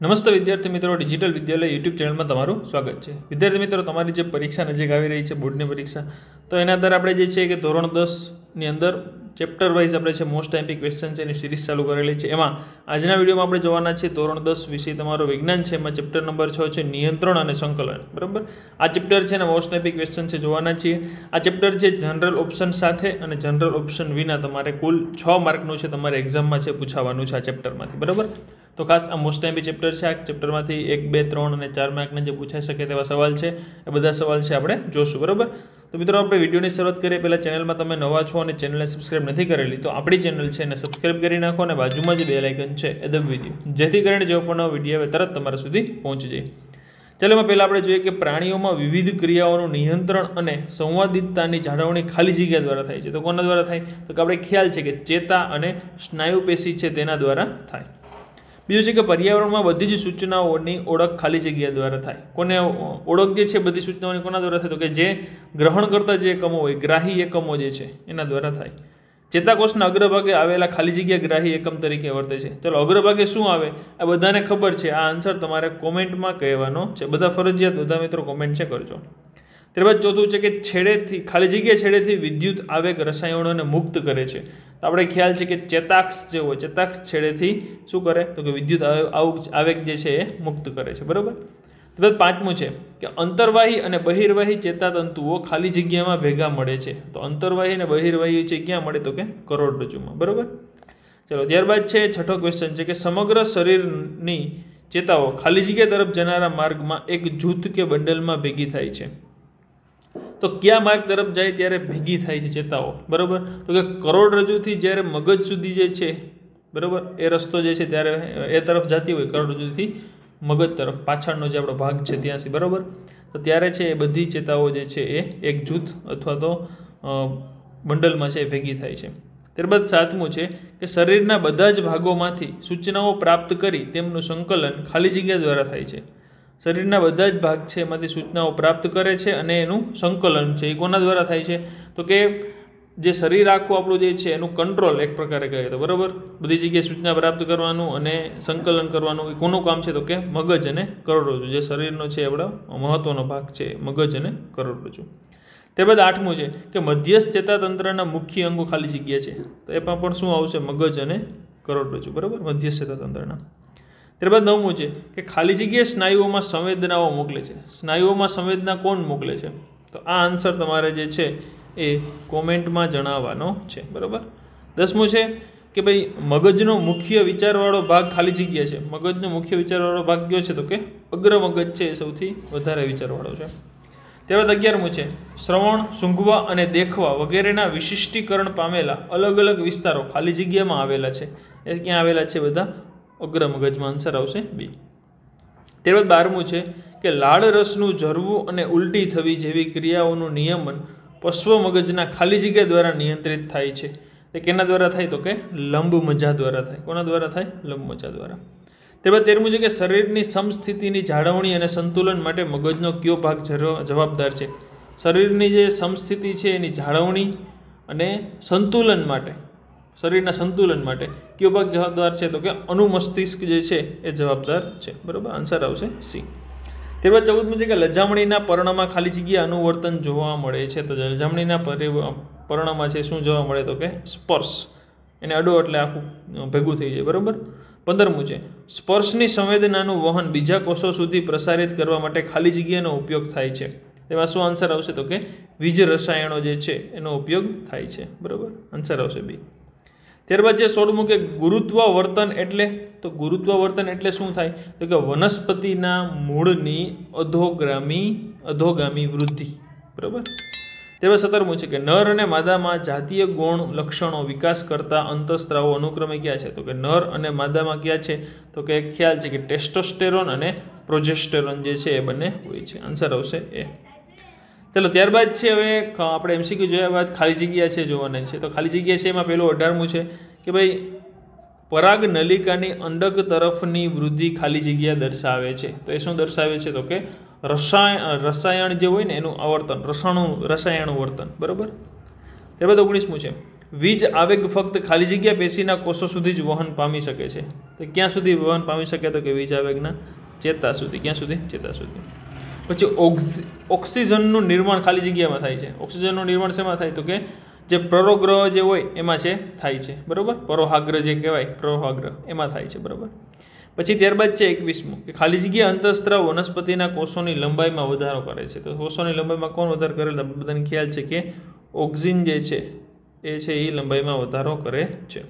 નમસ્તે વિદ્યાર્થી મિત્રો, ડિજિટલ વિદ્યાલય યુટ્યુબ ચેનલમાં તમારું સ્વાગત છે। વિદ્યાર્થી મિત્રો, તમારી જે પરીક્ષા નજીક આવી રહી છે, બોર્ડની પરીક્ષા, તો એના આધારે આપણે જે છે કે ધોરણ 10ની અંદર ચેપ્ટર વાઇઝ આપણે છે મોસ્ટ આઈએમપી ક્વેશ્ચન છે એની સિરીઝ ચાલુ કરેલી છે। એમાં આજના વિડીયોમાં આપણે જોવાના છે ધોરણ 10 વિષય તમારો વિજ્ઞાન છે, એમાં ચેપ્ટર નંબર 6 છે નિયંત્રણ અને સંકલન। બરાબર, આ ચેપ્ટર છે ને મોસ્ટ આઈએમપી ક્વેશ્ચન છે જોવાના છીએ। આ ચેપ્ટર છે જનરલ ઓપ્શન સાથે અને જનરલ ઓપ્શન વિના તમારે કુલ 6 માર્કનું છે તમારે એક્ઝામમાં છે પૂછાવાનું છે આ ચેપ્ટરમાંથી। બરાબર, તો ખાસ આ મોસ્ટ આઈએમપી ચેપ્ટર છે। આ ચેપ્ટરમાંથી 1, 2, 3 અને 4 માર્કના જે પૂછાઈ શકે તેવા સવાલ છે એ બધા સવાલ છે આપણે જોશું। બરાબર, તો મિત્રો આપણે વિડીયોની શરૂઆત કરીએ પહેલાં ચેનલમાં તમે નવા છો અને ચેનલને સબસ્ક્રાઇબ નથી કરેલી તો આપણી ચેનલ છે એને સબસ્ક્રાઇબ કરી નાખો અને બાજુમાં જે બેલ આઇકન છે એ દબાવી દો, જેથી કરીને જેવો પણ નવો વિડીયો આવે તરત તમારા સુધી પહોંચી જાય। ચાલો એમાં પહેલાં આપણે જોઈએ કે પ્રાણીઓમાં વિવિધ ક્રિયાઓનું નિયંત્રણ અને સંવાદિતતાની જાળવણી ખાલી જગ્યા દ્વારા થાય છે। તો કોના દ્વારા થાય? તો કે આપણે ખ્યાલ છે કે ચેતા અને સ્નાયુ પેશી છે તેના દ્વારા થાય। બીજું છે કે પર્યાવરણમાં બધી જ સૂચનાઓની ઓળખ ખાલી જગ્યા દ્વારા થાય। કોને ઓળખ જે છે બધી સૂચનાઓની કોના દ્વારા થાય? તો કે જે ગ્રહણ કરતા જે એકમો હોય, ગ્રાહી એકમો જે છે એના દ્વારા થાય। ચેતાકોષના અગ્રભાગે આવેલા ખાલી જગ્યા ગ્રાહી એકમ તરીકે વર્તે છે। ચલો, અગ્રભાગે શું આવે આ બધાને ખબર છે, આ આન્સર તમારે કોમેન્ટમાં કહેવાનો છે। બધા ફરજિયાત બધા મિત્રો કોમેન્ટ છે કરજો। ત્યારબાદ ચોથું છે કે છેડેથી ખાલી જગ્યા છેડેથી વિદ્યુત આવેગ રસાયણોને મુક્ત કરે છે। તો આપણે ખ્યાલ છે કે ચેતાક્ષ જે હોય, ચેતાક્ષ છેડેથી શું કરે? તો કે વિદ્યુત આવેગ જે છે એ મુક્ત કરે છે। બરાબર, ત્યારબાદ પાંચમું છે કે અંતર્વાહી અને બહિર્વાહી ચેતાતંતુઓ ખાલી જગ્યામાં ભેગા મળે છે। તો અંતર્વાહી અને બહિર્વાહી છે ક્યાં મળે? તો કે કરોડરજ્જુમાં। બરાબર, ચલો ત્યારબાદ છે છઠ્ઠો ક્વેશ્ચન છે કે સમગ્ર શરીરની ચેતાઓ ખાલી જગ્યા તરફ જનારા માર્ગમાં એક જૂથ કે બંડલમાં ભેગી થાય છે। તો કયા માર્ગ તરફ જાય ત્યારે ભેગી થાય છે ચેતાઓ? બરાબર, તો કે કરોડરજ્જુથી જ્યારે મગજ સુધી જે છે, બરાબર, એ રસ્તો જે છે ત્યારે એ તરફ જતી હોય, કરોડરજ્જુથી મગજ તરફ પાછળનો જે આપણો ભાગ છે ત્યાંથી। બરાબર, તો ત્યારે છે એ બધી ચેતાઓ જે છે એ એક જૂથ અથવા તો બંડલમાં છે એ ભેગી થાય છે। ત્યારબાદ સાતમું છે કે શરીરના બધા જ ભાગોમાંથી સૂચનાઓ પ્રાપ્ત કરી તેમનું સંકલન ખાલી જગ્યા દ્વારા થાય છે। શરીરના બધા જ ભાગ છે એમાંથી સૂચનાઓ પ્રાપ્ત કરે છે અને એનું સંકલન છે એ કોના દ્વારા થાય છે? તો કે જે શરીર આખું આપણું જે છે એનું કંટ્રોલ એક પ્રકારે કહે તો, બરાબર, બધી જગ્યાએ સૂચના પ્રાપ્ત કરવાનું અને સંકલન કરવાનું એ કોનું કામ છે? તો કે મગજ અને કરોડરજ્જુ, જે શરીરનો છે આપણો મહત્વનો ભાગ છે મગજ અને કરોડરજ્જુ। ત્યારબાદ આઠમું છે કે મધ્યસ્થ ચેતાતંત્રના મુખ્ય અંગો ખાલી જગ્યા છે। તો એમાં પણ શું આવશે? મગજ અને કરોડરજ્જુ। બરાબર, મધ્યસ્થ ચેતાતંત્રના। ત્યારબાદ નવમું છે કે ખાલી જગ્યાએ સ્નાયુઓમાં સંવેદનાઓ મોકલે છે। સ્નાયુઓમાં સંવેદના કોણ મોકલે છે? તો આ આન્સર તમારે જે છે એ કોમેન્ટમાં જણાવવાનો છે। બરાબર, દસમું છે કે ભાઈ મગજનો મુખ્ય વિચારવાળો ભાગ ખાલી જગ્યા છે। મગજનો મુખ્ય વિચારવાળો ભાગ કયો છે? તો કે અગ્ર મગજ છે એ સૌથી વધારે વિચારવાળો છે। ત્યારબાદ 11મું છે શ્રવણ, સૂંઘવા અને દેખવા વગેરેના વિશિષ્ટીકરણ પામેલા અલગ અલગ વિસ્તારો ખાલી જગ્યામાં આવેલા છે। એ ક્યાં આવેલા છે? બધા અગ્ર મગજમાં। આન્સર આવશે બી। ત્યારબાદ 12મું છે કે લાળ રસનું ઝરવું અને ઉલટી થવી જેવી ક્રિયાઓનું નિયમન પશ્વ મગજના ખાલી જગ્યા દ્વારા નિયંત્રિત થાય છે। તે કેના દ્વારા થાય? તો કે લંબ મજા દ્વારા થાય। કોના દ્વારા થાય? લંબ મજા દ્વારા। ત્યારબાદ 13મું છે કે શરીરની સમસ્થિતિની જાળવણી અને સંતુલન માટે મગજનો કયો ભાગ જવાબદાર છે? શરીરની જે સમસ્થિતિ છે એની જાળવણી અને સંતુલન માટે, શરીરના સંતુલન માટે કયો ભાગ જવાબદાર છે? તો કે અનુમસ્તિષ્ક જે છે એ જવાબદાર છે। બરાબર, આન્સર આવશે સી। ત્યારબાદ 14મું છે કે લજામણીના પર્ણમાં ખાલી જગ્યા અનુવર્તન જોવા મળે છે। તો લજામણીના પર્ણમાં છે શું જોવા મળે? તો કે સ્પર્શ, એને અડો એટલે આખું ભેગું થઈ જાય। બરાબર, 15મું છે સ્પર્શની સંવેદનાનું વહન બીજા કોષો સુધી પ્રસારિત કરવા માટે ખાલી જગ્યાનો ઉપયોગ થાય છે। તેમાં શું આન્સર આવશે? તો કે વીજ રસાયણો જે છે એનો ઉપયોગ થાય છે। બરાબર, આન્સર આવશે બી। ત્યારબાદ જે 16મું કે ગુરુત્વાવર્તન એટલે? તો ગુરુત્વાવર્તન એટલે શું થાય? તો કે વનસ્પતિના મૂળની અધોગામી વૃદ્ધિ। બરાબર, ત્યારબાદ 17મું છે કે નર અને માદામાં જાતીય ગુણ લક્ષણો વિકાસ કરતા અંતઃસ્ત્રાવો અનુક્રમે ક્યાં છે? તો કે નર અને માદામાં ક્યાં છે? તો કે ખ્યાલ છે કે ટેસ્ટોસ્ટેરોન અને પ્રોજેસ્ટેરોન જે છે એ બંને હોય છે। આન્સર આવશે એ। ચલો ત્યારબાદ છે હવે આપણે એમસીક્યુ જોયા બાદ ખાલી જગ્યા છે જોવાના છે। તો ખાલી જગ્યા છે એમાં પેલું 18મું છે કે ભાઈ પરાગ નલિકાની અંડક તરફની વૃદ્ધિ ખાલી જગ્યા દર્શાવે છે। તો એ શું દર્શાવે છે? તો કે રસાયણ જે હોય ને એનું આવર્તન, રસાયણનું વર્તન। બરાબર, ત્યારબાદ 19મું છે વીજ આવેગ ફક્ત ખાલી જગ્યા પેશીના કોષો સુધી જ વહન પામી શકે છે. તો ક્યાં સુધી વહન પામી શકે? તો કે વીજ આવેગના ચેતા સુધી. ક્યાં સુધી? ચેતા સુધી. પછી ઓક્સિજનનું નિર્માણ ખાલી જગ્યામાં થાય છે. ઓક્સિજનનું નિર્માણ શેમાં થાય? તો કે જે પરોગ્રહ જે હોય એમાં છે થાય છે, બરાબર. પરોહાગ્ર જે કહેવાય, પરોહાગ્ર એમાં થાય છે, બરાબર. પછી ત્યારબાદ છે 21મું કે ખાલી જગ્યા અંતઃસ્ત્રાવ વનસ્પતિના કોષોની લંબાઈમાં વધારો કરે છે. તો કોષોની લંબાઈમાં કોણ વધારો કરે? બધાને ખ્યાલ છે કે ઓક્સિન જે છે એ છે એ લંબાઈમાં વધારો કરે છે.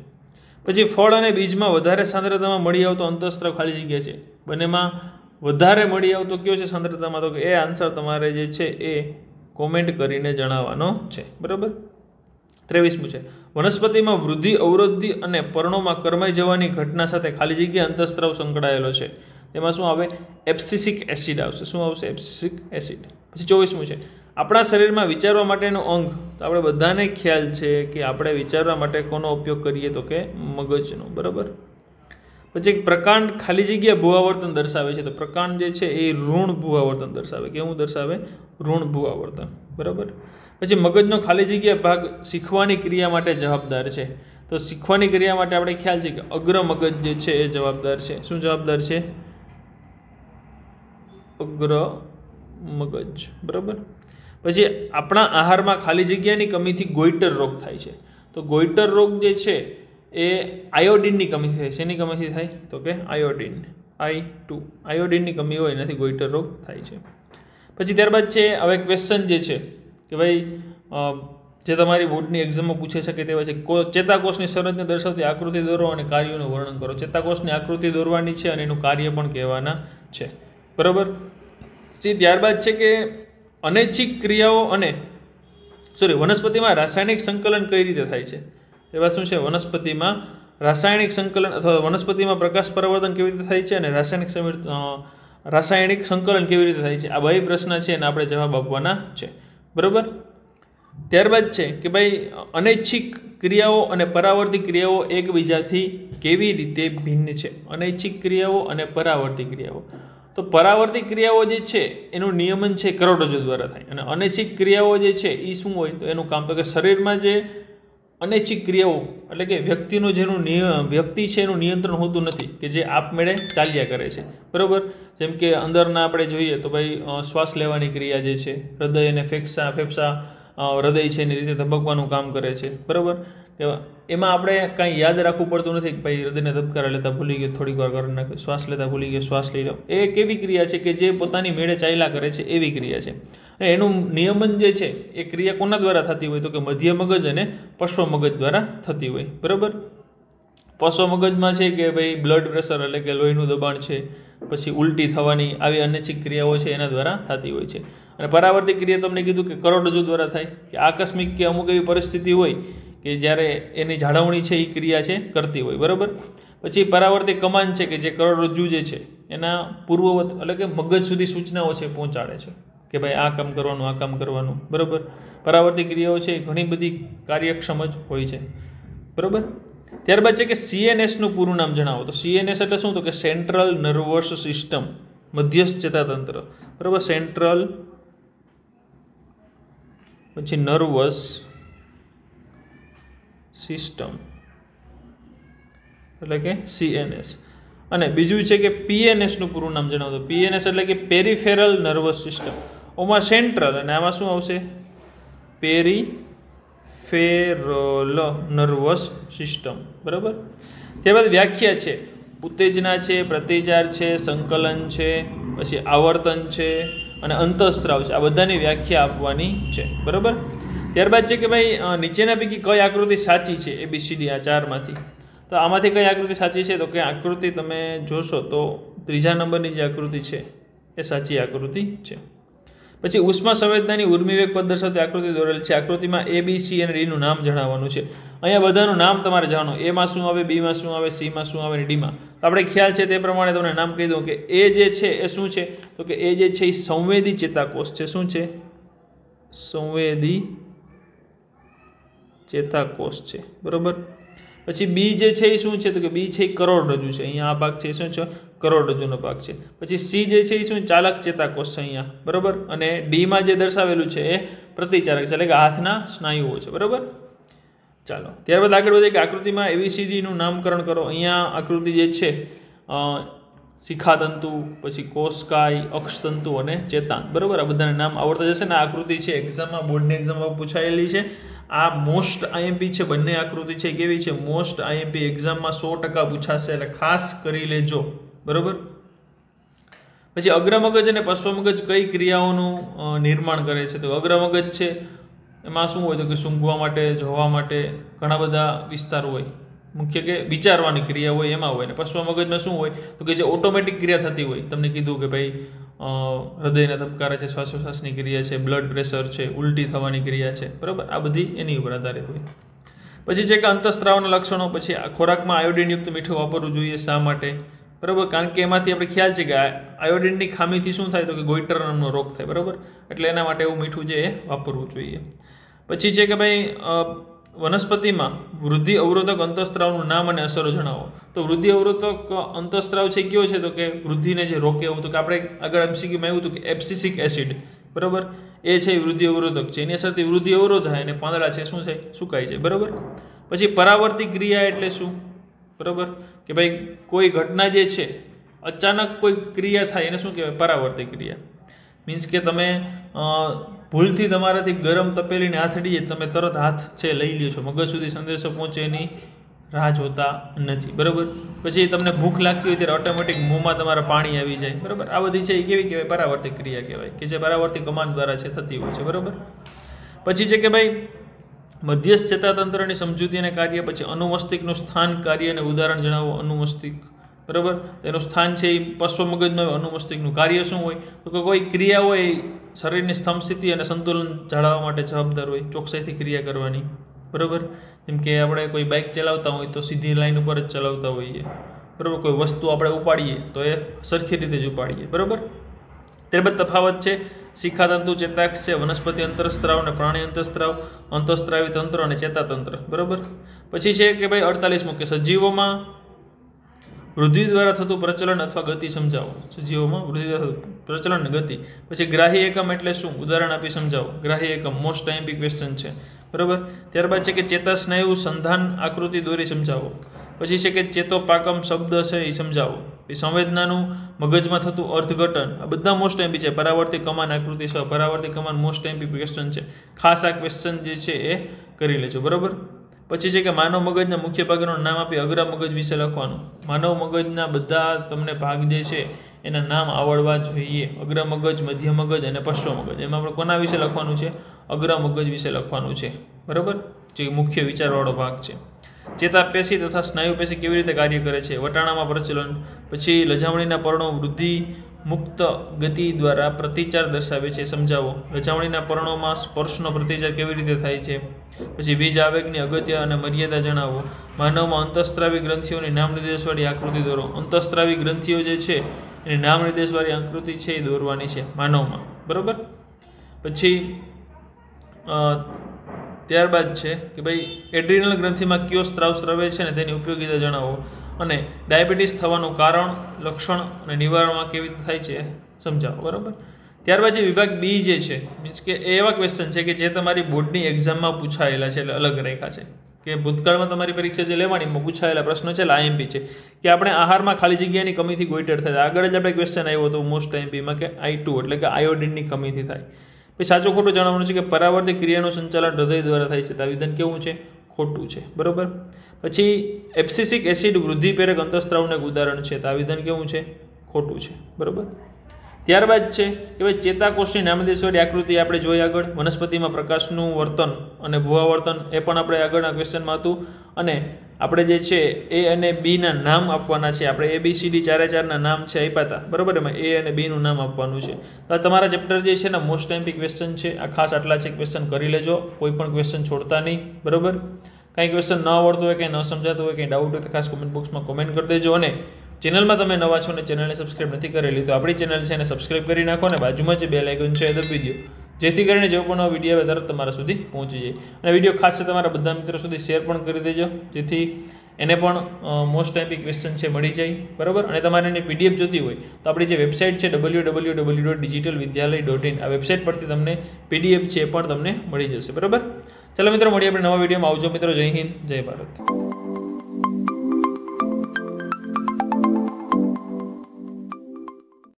પછી ફળ અને બીજમાં વધારે સાંદ્રતામાં મળી આવતો અંતઃસ્ત્રાવ ખાલી જગ્યા છે. બંનેમાં વધારે મળી આવતો કયો છે સાંદ્રતામાં? તો કે એ આન્સર તમારે જે છે એ કોમેન્ટ કરીને જણાવવાનો છે, બરાબર. 23મું છે વનસ્પતિમાં વૃદ્ધિ, અવરોધી અને પર્ણોમાં કરમાઈ જવાની ઘટના સાથે ખાલી જગ્યા અંતઃસ્ત્રાવ સંકળાયેલો છે. એમાં શું આવે? એબ્સિસિક એસિડ આવશે. શું આવશે? એબ્સિસિક એસિડ. પછી 24મું છે આપણા શરીરમાં વિચારવા માટેનું અંગ. તો આપણે બધાને ખ્યાલ છે કે આપણે વિચારવા માટે કોનો ઉપયોગ કરીએ? તો કે મગજનો, બરાબર. પછી પ્રકાંડ ખાલી જગ્યા ભૂઆવર્તન દર્શાવે છે. તો પ્રકાંડ જે છે એ ઋણ ભૂઆવર્તન દર્શાવે. કેવું દર્શાવે? ઋણ ભૂઆવર્તન, બરાબર. પછી મગજનો ખાલી જગ્યા ભાગ શીખવાની ક્રિયા માટે જવાબદાર છે. તો શીખવાની ક્રિયા માટે આપણે ખ્યાલ છે કે અગ્ર મગજ જે છે એ જવાબદાર છે. શું જવાબદાર છે? અગ્ર મગજ, બરાબર. પછી આપણા આહારમાં ખાલી જગ્યાની કમીથી ગોઈટર રોગ થાય છે. તો ગોઈટર રોગ જે છે એ આયોડિનની કમીથી થાય. શેની કમીથી થાય? તો કે આયોડિન, I2. આયોડિનની કમી હોય એનાથી ગોઈટર રોગ થાય છે. પછી ત્યારબાદ છે હવે ક્વેશ્ચન જે છે કે ભાઈ જે તમારી બોર્ડની એક્ઝામમાં પૂછાઈ શકે તેવા છે ચેતાકોષની સંરચના દર્શાવતી આકૃતિ દોરો અને કાર્યોનું વર્ણન કરો. ચેતાકોષની આકૃતિ દોરવાની છે અને એનું કાર્ય પણ કહેવાના છે, બરાબર. ત્યારબાદ છે કે અનૈચ્છિક ક્રિયાઓ અને વનસ્પતિમાં રાસાયણિક સંકલન કઈ રીતે થાય છે? એવા શું છે? વનસ્પતિમાં રાસાયણિક સંકલન અથવા વનસ્પતિમાં પ્રકાશ પરાવર્તન કેવી રીતે થાય છે અને રાસાયણિક સંકલન કેવી રીતે થાય છે? આ બે પ્રશ્ન છે અને આપણે જવાબ આપવાના છે, બરાબર. ત્યારબાદ છે કે ભાઈ અનૈચ્છિક ક્રિયાઓ અને પરાવર્તિત ક્રિયાઓ એકબીજાથી કેવી રીતે ભિન્ન છે? અનૈચ્છિક ક્રિયાઓ અને પરાવર્તિત ક્રિયાઓ. તો પરાવર્તિત ક્રિયાઓ જે છે એનું નિયમન છે કરોડરજ્જુ દ્વારા થાય અને અનૈચ્છિક ક્રિયાઓ જે છે એ શું હોય? તો એનું કામ તો કે શરીરમાં જે અનૈચ્છિક ક્રિયાઓ એટલે કે વ્યક્તિનું જેનું વ્યક્તિ છે એનું નિયંત્રણ હોતું નથી, કે જે આપમેળે ચાલ્યા કરે છે, બરાબર. જેમ કે અંદરના આપણે જોઈએ તો ભાઈ શ્વાસ લેવાની ક્રિયા જે છે, હૃદય અને ફેફસા હૃદય છે એની રીતે ધબકવાનું કામ કરે છે, બરાબર. એમાં આપણે કાંઈ યાદ રાખવું પડતું નથી કે ભાઈ હૃદયને ધબકારા લેતા ભૂલી ગયો, થોડીક વાર કરી નાખે, શ્વાસ લેતા ભૂલી ગયો, શ્વાસ લઈ લો. એ કેવી ક્રિયા છે કે જે પોતાની મેળે ચાલ્યા કરે છે એવી ક્રિયા છે. અને એનું નિયમન જે છે એ ક્રિયા કોના દ્વારા થતી હોય? તો કે મધ્ય મગજ અને પશ્વ મગજ દ્વારા થતી હોય, બરાબર. પશ્વ મગજમાં છે કે ભાઈ બ્લડ પ્રેશર એટલે કે લોહીનું દબાણ છે, પછી ઉલટી થવાની આવી અનૈચ્છિક ક્રિયાઓ છે એના દ્વારા થતી હોય છે. અને પરાવર્તિત ક્રિયા તમને કીધું કે કરોડરજ્જુ દ્વારા થાય, કે આકસ્મિક કે અમુક એવી પરિસ્થિતિ હોય કે જ્યારે એની જાળવણી છે એ ક્રિયા છે કરતી હોય, બરાબર. પછી પરાવર્તિત કમાન છે કે જે કરોડરજ્જુ જે છે એના પૂર્વવત એટલે કે મગજ સુધી સૂચનાઓ છે પહોંચાડે છે કે ભાઈ આ કામ કરવાનું, આ કામ કરવાનું, બરાબર. પરાવર્તિત ક્રિયાઓ છે એ ઘણી બધી કાર્યક્ષમ જ હોય છે, બરાબર. ત્યારબાદ છે કે CNSનું પૂરું નામ જણાવો. તો CNS એટલે શું? તો કે સેન્ટ્રલ નર્વસ સિસ્ટમ, મધ્યસ્થ ચેતાતંત્ર, બરાબર. સેન્ટ્રલ પછી નર્વસ સિસ્ટમ એટલે કે CNS. અને બીજું છે કે PNSનું પૂરું નામ જણાવો. તો PNS એટલે કે પેરિફેરલ નર્વસ સિસ્ટમ. ઓમાં સેન્ટ્રલ અને આમાં શું આવશે? પેરિફેરલ નર્વસ સિસ્ટમ, બરાબર. ત્યારબાદ વ્યાખ્યા છે ઉત્તેજના છે, પ્રતિચાર છે, સંકલન છે, પછી આવર્તન છે અને અંતઃસ્ત્રાવ છે. આ બધાની વ્યાખ્યા આપવાની છે, બરાબર. ત્યારબાદ છે કે ભાઈ નીચેના પૈકી કઈ આકૃતિ સાચી છે? ABCD આ ચારમાંથી. તો આમાંથી કઈ આકૃતિ સાચી છે? તો કે આકૃતિ તમે જોશો તો ત્રીજા નંબરની જે આકૃતિ છે એ સાચી આકૃતિ છે. પછી ઉષ્મા સંવેદનાની ઉર્મિવેગ પદ દર્શાવતી આકૃતિ દોરેલ છે. આકૃતિમાં A, B, C અને D નું નામ જણાવવાનું છે. અહીંયા બધાનું નામ તમારે જાણો. A માં શું આવે, B માં શું આવે, C માં શું આવે અને D માં. તો આપણે ખ્યાલ છે તે પ્રમાણે તમને નામ કહી દઉં કે A જે છે એ શું છે? તો કે A જે છે એ સંવેદી ચેતાકોષ છે. શું છે? સંવેદી ચેતાકોષ છે, બરાબર. પછી B જે છે એ શું છે? તો કે B છે એ કરોડરજ્જુ છે. અહીંયા આ ભાગ છે શું છે? કરોડરજ્જુનો ભાગ છે. પછી C જે છે એ શું? ચાલક ચેતાકોષ છે અહીંયા, બરાબર. અને D માં જે દર્શાવેલું છે એ પ્રતિચારક છે એટલે કે હાથના સ્નાયુઓ છે, બરાબર. ચાલો ત્યારબાદ આગળ વધીએ કે આકૃતિમાં ABCDનું નામકરણ કરો. અહીંયા આકૃતિ જે છે શિખાતંતુ, પછી કોષકાય, અક્ષતંતુ અને ચેતાંત. બરાબર, આ બધાના નામ આવડતા જશે ને. આ આકૃતિ છે એક્ઝામમાં, બોર્ડની એક્ઝામમાં પૂછાયેલી છે. આ મોસ્ટ IMP છે. બંને આકૃતિ છે કેવી છે? Most IMP. એક્ઝામમાં 100% પૂછાશે, એટલે ખાસ કરી લેજો. બરાબર. પછી અગ્રમગજ અને પશ્વમગજ કઈ ક્રિયાઓનું નિર્માણ કરે છે? તો અગ્રમગજ છે એમાં શું હોય? તો કે સૂંઘવા માટે, જોવા માટે ઘણા બધા વિસ્તારો હોય. મુખ્ય કે વિચારવાની ક્રિયા હોય એમાં હોય. ને પશ્વમગજમાં શું હોય? તો કે જે ઓટોમેટિક ક્રિયા થતી હોય. તમને કીધું કે ભાઈ હૃદયના ધબકારા છે, શ્વાસોશ્વાસની ક્રિયા છે, બ્લડ પ્રેશર છે, ઉલટી થવાની ક્રિયા છે. બરાબર, આ બધી એની ઉપર આધારિત હોય. પછી છે કે અંતઃસ્ત્રાવના લક્ષણો. પછી ખોરાકમાં આયોડિનયુક્ત મીઠું વાપરવું જોઈએ. શા માટે? બરાબર, કારણ કે એમાંથી આપણે ખ્યાલ છે કે આયોડિનની ખામીથી શું થાય? તો કે ગોઈટર નામનો રોગ થાય. બરાબર, એટલે એના માટે એવું મીઠું છે એ વાપરવું જોઈએ. પછી છે કે ભાઈ વનસ્પતિમાં વૃદ્ધિ અવરોધક અંતઃસ્ત્રાવનું નામ અને અસરો જણાવો. તો વૃદ્ધિ અવરોધક અંતઃસ્ત્રાવ છે કયો છે? તો કે વૃદ્ધિને જે રોકે એવું. તો કે આપણે આગળ MCQમાં આવ્યું હતું કે એબ્સિસિક એસિડ. બરાબર, એ છે વૃદ્ધિ અવરોધક છે. એની અસરથી વૃદ્ધિ અવરોધ થાય અને પાંદડા છે શું થાય? સુકાઈ જાય. બરાબર. પછી પરાવર્તી ક્રિયા એટલે શું? બરાબર, કે ભાઈ કોઈ ઘટના જે છે અચાનક કોઈ ક્રિયા થાય એને શું કહેવાય? પરાવર્તી ક્રિયા. મીન્સ કે તમે ભૂલથી તમારાથી ગરમ તપેલીને હાથ અડી જાય, તમે તરત હાથ છે લઈ લ્યો છો, મગજ સુધી સંદેશો પહોંચે એની રાહ જોતા નથી. બરાબર. પછી તમને ભૂખ લાગતી હોય ત્યારે ઓટોમેટિક મોંમાં તમારા પાણી આવી જાય. બરાબર, આ બધી છે એ કેવી કહેવાય? પરાવર્તિક ક્રિયા કહેવાય, કે જે પરાવર્તિક કમાન્ડ દ્વારા છે થતી હોય છે. બરાબર. પછી છે કે ભાઈ મધ્યસ્થ ચેતાતંત્રની સમજૂતી અને કાર્ય. પછી અનુમસ્તિષ્કનું સ્થાન, કાર્ય અને ઉદાહરણ જણાવો. અનુમસ્તિષ્ક. બરાબર, એનું સ્થાન છે એ પશ્વમગજનું હોય. અનુમસ્તિષ્કનું કાર્ય શું હોય? તો કે કોઈ ક્રિયા હોય શરીરની સ્તંભસ્થિતિ અને સંતુલન જાળવવા માટે જવાબદાર હોય, ચોકસાઈથી ક્રિયા કરવાની. બરાબર, જેમ કે આપણે કોઈ બાઇક ચલાવતા હોય તો સીધી લાઈન ઉપર જ ચલાવતા હોઈએ. બરાબર, કોઈ વસ્તુ આપણે ઉપાડીએ તો એ સરખી રીતે જ ઉપાડીએ. બરાબર. ત્યારબાદ તફાવત છે શિખાતંતુ, ચેતાક્ષ છે, વનસ્પતિ અંતઃસ્ત્રાવ અને પ્રાણી અંતઃસ્ત્રાવ, અંતઃસ્ત્રાવી તંત્ર અને ચેતાતંત્ર. બરાબર. પછી છે કે ભાઈ 48મું કે સજીવોમાં વૃદ્ધિ દ્વારા થતું પ્રચલન અથવા ગતિ સમજાવો. સજીવોમાં વૃદ્ધિ દ્વારા પ્રચલન અને ગતિ. પછી ગ્રાહી એકમ એટલે શું? ઉદાહરણ આપી સમજાવો. ગ્રાહી એકમ મોસ્ટ IMP ક્વેશ્ચન છે. બરાબર. ત્યારબાદ છે કે ચેતાસ્નાયુ સંધાન આકૃતિ દોરી સમજાવો. પછી છે કે ચેતોપાકમ શબ્દ છે એ સમજાવો. પછી સંવેદનાનું મગજમાં થતું અર્થઘટન. આ બધા મોસ્ટ IMP છે. પરાવર્તિક કમાન આકૃતિ છે. પરાવર્તિક કમાન મોસ્ટ IMP ક્વેશ્ચન છે. ખાસ આ ક્વેશ્ચન જે છે એ કરી લેજો. બરાબર. પછી છે કે માનવ મગજના મુખ્ય ભાગનું નામ આપી અગ્ર મગજ વિશે લખવાનું. માનવ મગજના બધા તમને ભાગ જે છે એના નામ આવડવા જોઈએ. અગ્ર મગજ, મધ્ય મગજ અને પશ્વ મગજ. એમાં આપણે કોના વિશે લખવાનું છે? અગ્ર મગજ વિશે લખવાનું છે. બરાબર, જે મુખ્ય વિચારવાળો ભાગ છે. ચેતાપેશી તથા સ્નાયુ પેશી કેવી રીતે કાર્ય કરે છે? વટાણામાં પ્રચલન. પછી લજામણીના પર્ણો વૃદ્ધિ મુક્ત ગતિ દ્વારા પ્રતિચાર દર્શાવે છે, સમજાવો. લજામણીના પર્ણોમાં સ્પર્શનો પ્રતિચાર કેવી રીતે થાય છે? પછી બીજ આવેગની અગત્ય અને મર્યાદા જણાવો. માનવમાં અંતઃસ્ત્રાવી ગ્રંથિઓની નામ નિર્દેશવાળી આકૃતિ દોરો. અંતઃસ્ત્રાવી ગ્રંથિઓ જે છે એની નામ નિર્દેશવાળી આકૃતિ છે એ દોરવાની છે માનવમાં. બરાબર. પછી ત્યારબાદ છે કે ભાઈ એડ્રિનલ ગ્રંથિમાં કયો સ્ત્રાવ સ્રવે છે ને તેની ઉપયોગિતા જણાવો. અને ડાયાબિટીસ થવાનું કારણ, લક્ષણ અને નિવારણમાં કેવી રીતે થાય છે સમજાવો. બરાબર. ત્યારબાદ જે વિભાગ બી જે છે મીન્સ કે એ એવા ક્વેશ્ચન છે કે જે તમારી બોર્ડની એક્ઝામમાં પૂછાયેલા છે, એટલે અલગ રેખા છે કે ભૂતકાળમાં તમારી પરીક્ષા જે લેવાની પૂછાયેલા પ્રશ્નો છે, એટલે IMP છે કે આપણે આહારમાં ખાલી જગ્યાની કમીથી ગોઈટર થાય. આગળ જ આપણે ક્વેશ્ચન આવ્યો હતો મોસ્ટ IMPમાં કે I2 એટલે કે આયોડિનની કમીથી થાય. પછી સાચું ખોટું જાણવાનું છે કે પરાવર્તિક ક્રિયાનું સંચાલન હૃદય દ્વારા થાય છે. તો આ વિધાન કેવું છે? ખોટું છે. બરાબર. પછી એબ્સિસિક એસિડ વૃદ્ધિ પ્રેરક અંતઃસ્ત્રાવનું એક ઉદાહરણ છે. તો આ વિધાન કેવું છે? ખોટું છે. બરાબર. ત્યારબાદ છે કે ભાઈ ચેતાકોષની નામદેશવાળી આકૃતિ આપણે જોઈ આગળ. વનસ્પતિમાં પ્રકાશનું વર્તન અને ભૂઆવર્તન એ પણ આપણે આગળના ક્વેશ્ચનમાં હતું. અને આપણે જે છે A અને B ના નામ આપવાના છે. આપણે ABCD 4 નામ છે આપ્યા હતા. બરાબર. એમાં A અને B નું નામ આપવાનું છે. તો તમારા ચેપ્ટર જે છે ને મોસ્ટ IMP ક્વેશ્ચન છે. આ ખાસ આટલા છે ક્વેશ્ચન કરી લેજો. કોઈ પણ ક્વેશ્ચન છોડતા નહીં. બરાબર. કાંઈ ક્વેશ્ચન ન આવડતું હોય, કંઈ ન સમજાતું હોય, કંઈ ડાઉટ હોય તો ખાસ કોમેન્ટ બોક્સમાં કોમેન્ટ કરી દેજો. અને ચેનલમાં તમે નવા છો ને ચેનલને સબસ્ક્રાઇબ નથી કરેલી તો આપણી ચેનલ છે એને સબસ્ક્રાઇબ કરી નાખો અને બાજુમાં જે બેલ આઇકન છે એ દબાવી દો, જેથી કરીને જેવો પણ નવો વિડીયો આવે તરત તમારા સુધી પહોંચી જાય. અને વિડીયો ખાસ છે તમારા બધા મિત્રો સુધી શેર પણ કરી દેજો, જેથી એને પણ મોસ્ટ IMP ક્વેશ્ચન છે મળી જાય. બરાબર. અને તમારે એની PDF જોતી હોય તો આપણી જે વેબસાઇટ છે www.digitalvidyalaya.in આ વેબસાઇટ પરથી તમને PDF છે એ પણ તમને મળી જશે. બરાબર. ચાલો મિત્રો મળીએ આપણે નવા વિડીયોમાં. આવજો મિત્રો. જય હિન્દ, જય ભારત.